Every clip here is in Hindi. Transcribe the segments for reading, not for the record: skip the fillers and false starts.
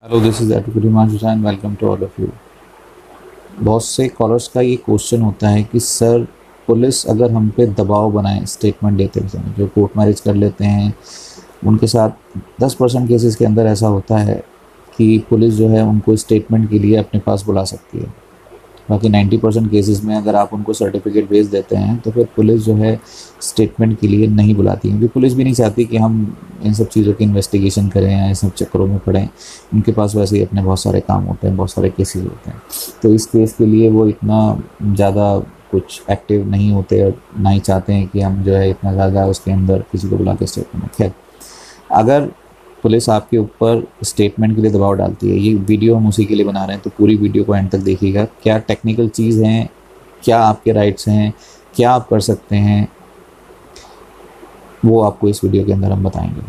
Hello, this is advocate Himanshu Jha and welcome to all of you. बहुत से कॉलर्स का ये क्वेश्चन होता है कि सर, पुलिस अगर हम पे दबाव बनाए स्टेटमेंट देते समय, जो कोर्ट मैरिज कर लेते हैं उनके साथ 10% केसेस के अंदर ऐसा होता है कि पुलिस जो है उनको स्टेटमेंट के लिए अपने पास बुला सकती है। बाकी 90% केसेस में अगर आप उनको सर्टिफिकेट भेज देते हैं तो फिर पुलिस जो है स्टेटमेंट के लिए नहीं बुलाती, क्योंकि पुलिस भी नहीं चाहती कि हम इन सब चीज़ों की इन्वेस्टिगेशन करें या इन सब चक्करों में पड़ें। उनके पास वैसे ही अपने बहुत सारे काम होते हैं, बहुत सारे केसेस होते हैं, तो इस केस के लिए वो इतना ज़्यादा कुछ एक्टिव नहीं होते और ना ही चाहते हैं कि हम जो है इतना ज़्यादा उसके अंदर किसी को बुला के स्टेटमेंट। खैर, अगर पुलिस आपके ऊपर स्टेटमेंट के लिए दबाव डालती है, ये वीडियो हम उसी के लिए बना रहे हैं, तो पूरी वीडियो को एंड तक देखिएगा। क्या टेक्निकल चीज़ हैं, क्या आपके राइट्स हैं, क्या आप कर सकते हैं, वो आपको इस वीडियो के अंदर हम बताएंगे।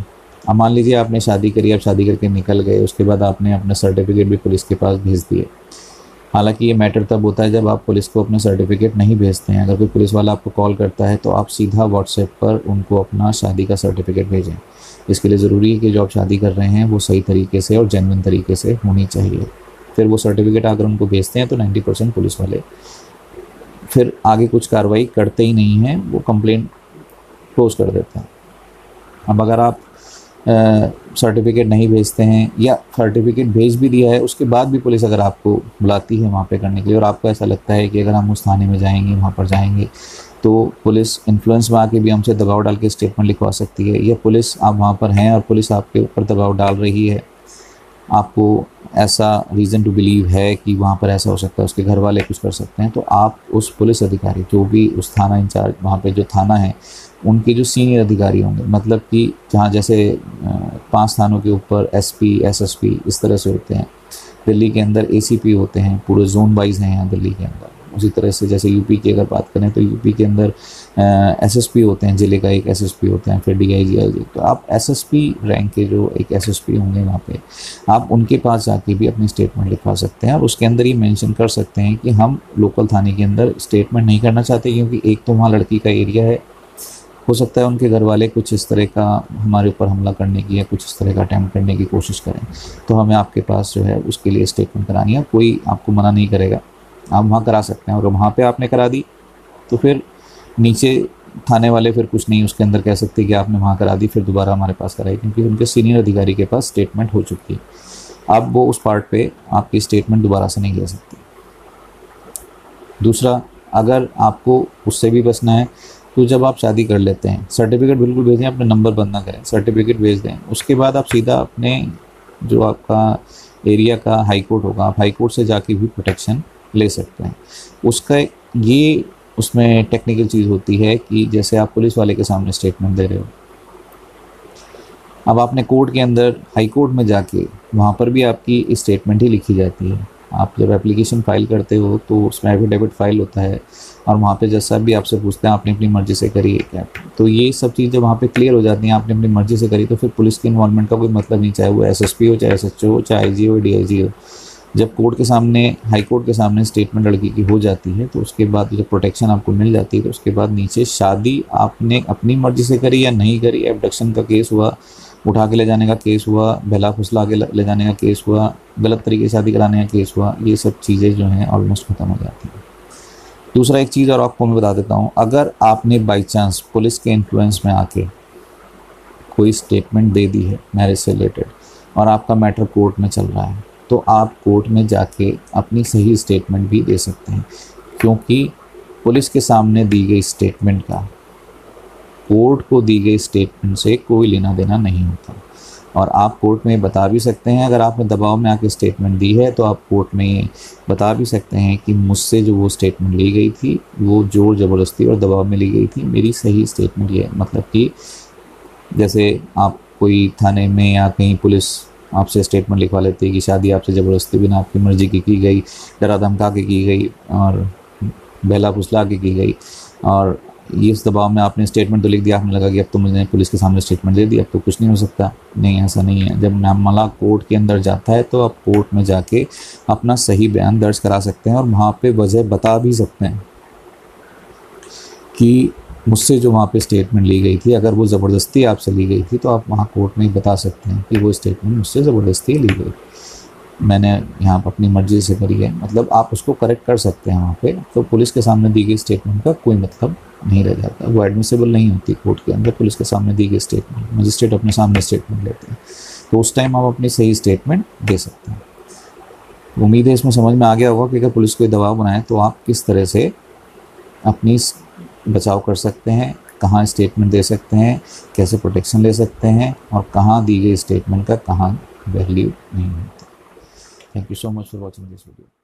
अब मान लीजिए आपने शादी करी, आप शादी करके निकल गए, उसके बाद आपने अपना सर्टिफिकेट भी पुलिस के पास भेज दिए। हालांकि ये मैटर तब होता है जब आप पुलिस को अपने सर्टिफिकेट नहीं भेजते हैं। अगर कोई पुलिस वाला आपको कॉल करता है तो आप सीधा व्हाट्सएप पर उनको अपना शादी का सर्टिफिकेट भेजें। इसके लिए ज़रूरी है कि जो आप शादी कर रहे हैं वो सही तरीके से और जेन्युइन तरीके से होनी चाहिए। फिर वो सर्टिफिकेट अगर उनको भेजते हैं तो 90% पुलिस वाले फिर आगे कुछ कार्रवाई करते ही नहीं हैं, वो कंप्लेंट क्लोज कर देते हैं। अब अगर आप सर्टिफिकेट नहीं भेजते हैं या सर्टिफिकेट भेज भी दिया है, उसके बाद भी पुलिस अगर आपको बुलाती है वहाँ पे करने के लिए और आपको ऐसा लगता है कि अगर हम उस थाने में जाएंगे, वहाँ पर जाएंगे, तो पुलिस इन्फ्लुएंस में आके भी हमसे दबाव डाल के स्टेटमेंट लिखवा सकती है, या पुलिस आप वहाँ पर हैं और पुलिस आपके ऊपर दबाव डाल रही है, आपको ऐसा रीज़न टू बिलीव है कि वहाँ पर ऐसा हो सकता है, उसके घर वाले कुछ कर सकते हैं, तो आप उस पुलिस अधिकारी, जो भी उस थाना इंचार्ज, वहाँ पे जो थाना है, उनके जो सीनियर अधिकारी होंगे, मतलब कि जहाँ जैसे 5 थानों के ऊपर एसपी, एसएसपी इस तरह से होते हैं, दिल्ली के अंदर एसीपी होते हैं, पूरे जोन वाइज हैं यहाँ दिल्ली के अंदर। उसी तरह से जैसे यूपी की अगर बात करें तो यूपी के अंदर एसएसपी होते हैं, ज़िले का एक एसएसपी होते हैं, फिर डीआईजी, आईजी। तो आप एसएसपी रैंक के जो एक एसएसपी होंगे वहाँ पे, आप उनके पास जाके भी अपनी स्टेटमेंट लिखवा सकते हैं और उसके अंदर ये मेंशन कर सकते हैं कि हम लोकल थाने के अंदर स्टेटमेंट नहीं करना चाहते, क्योंकि एक तो वहाँ लड़की का एरिया है, हो सकता है उनके घर वाले कुछ इस तरह का हमारे ऊपर हमला करने की या कुछ इस तरह का अटैम्प्ट करने की कोशिश करें, तो हमें आपके पास जो है उसके लिए स्टेटमेंट करानी है। कोई आपको मना नहीं करेगा, आप वहाँ करा सकते हैं। और वहाँ पे आपने करा दी तो फिर नीचे थाने वाले फिर कुछ नहीं उसके अंदर कह सकते कि आपने वहाँ करा दी फिर दोबारा हमारे पास कराई, क्योंकि उनके सीनियर अधिकारी के पास स्टेटमेंट हो चुकी है। अब वो उस पार्ट पे आपकी स्टेटमेंट दोबारा से नहीं ले सकती। दूसरा, अगर आपको उससे भी बचना है तो जब आप शादी कर लेते हैं, सर्टिफिकेट बिल्कुल भेजें, अपने नंबर बंद ना करें, सर्टिफिकेट भेज दें। उसके बाद आप सीधा अपने जो आपका एरिया का हाई कोर्ट होगा, आप हाई कोर्ट से जाके भी प्रोटेक्शन ले सकते हैं। उसका ये उसमें टेक्निकल चीज़ होती है कि जैसे आप पुलिस वाले के सामने स्टेटमेंट दे रहे हो, अब आपने कोर्ट के अंदर हाई कोर्ट में जाके वहाँ पर भी आपकी स्टेटमेंट ही लिखी जाती है। आप जब एप्लीकेशन फ़ाइल करते हो तो उसमें एफिडेविट फाइल होता है और वहाँ पे जज साहब भी आपसे पूछते हैं आपने अपनी मर्ज़ी से करी है क्या। तो ये सब चीज़ें वहाँ पे क्लियर हो जाती हैं, आपने अपनी मर्ज़ी से करी तो फिर पुलिस के इन्वॉल्वमेंट का कोई मतलब नहीं, चाहे वो एसएसपी हो, चाहे एसएचओ हो, चाहे आईजी हो, डीआईजी हो। जब कोर्ट के सामने, हाई कोर्ट के सामने स्टेटमेंट लड़की की हो जाती है तो उसके बाद जब प्रोटेक्शन आपको मिल जाती है तो उसके बाद नीचे शादी आपने अपनी मर्ज़ी से करी या नहीं करी, एबडक्शन का केस हुआ, उठा के ले जाने का केस हुआ, बहला फुसला के ले जाने का केस हुआ, गलत तरीके से शादी कराने का केस हुआ, ये सब चीज़ें जो हैं ऑलमोस्ट ख़त्म हो जाती हैं। दूसरा एक चीज़ और आपको मैं बता देता हूँ, अगर आपने बाई चांस पुलिस के इन्फ्लुएंस में आके कोई स्टेटमेंट दे दी है मैरिज से रिलेटेड और आपका मैटर कोर्ट में चल रहा है, तो आप कोर्ट में जाके अपनी सही स्टेटमेंट भी दे सकते हैं, क्योंकि पुलिस के सामने दी गई स्टेटमेंट का कोर्ट को दी गई स्टेटमेंट से कोई लेना देना नहीं होता। और आप कोर्ट में बता भी सकते हैं, अगर आपने दबाव में आके स्टेटमेंट दी है तो आप कोर्ट में बता भी सकते हैं कि मुझसे जो वो स्टेटमेंट ली गई थी वो ज़ोर ज़बरदस्ती और दबाव में ली गई थी, मेरी सही स्टेटमेंट ये है। मतलब कि जैसे आप कोई थाने में या कहीं पुलिस आपसे स्टेटमेंट लिखवा लेती है कि शादी आपसे ज़बरदस्ती बिना आपकी मर्ज़ी की गई, डरा धमका के की गई और बहला फुसला के की गई, और ये इस दबाव में आपने स्टेटमेंट तो लिख दिया, आपने लगा कि अब तो मुझे पुलिस के सामने स्टेटमेंट दे दी, अब तो कुछ नहीं हो सकता। नहीं, ऐसा नहीं है। जब मामला कोर्ट के अंदर जाता है तो आप कोर्ट में जाके अपना सही बयान दर्ज करा सकते हैं और वहाँ पे वजह बता भी सकते हैं कि मुझसे जो वहाँ पे स्टेटमेंट ली गई थी, अगर वो ज़बरदस्ती आपसे ली गई थी तो आप वहाँ कोर्ट में ही बता सकते हैं कि वो स्टेटमेंट मुझसे ज़बरदस्ती ली गई। मैंने यहाँ पर अपनी मर्जी से करी है, मतलब आप उसको करेक्ट कर सकते हैं वहाँ पे। तो पुलिस के सामने दी गई स्टेटमेंट का कोई मतलब नहीं रह जाता, वो एडमिसिबल नहीं होती कोर्ट के अंदर। पुलिस के सामने दी गई स्टेटमेंट, मजिस्ट्रेट अपने सामने स्टेटमेंट लेते हैं, तो उस टाइम आप अपनी सही स्टेटमेंट दे सकते हैं। उम्मीद है इसमें समझ में आ गया होगा कि अगर पुलिस कोई दबाव बनाए तो आप किस तरह से अपनी बचाव कर सकते हैं, कहाँ स्टेटमेंट दे सकते हैं, कैसे प्रोटेक्शन ले सकते हैं, और कहाँ दी गई स्टेटमेंट का कहाँ वैल्यू नहीं होता। Thank you so much for watching this video.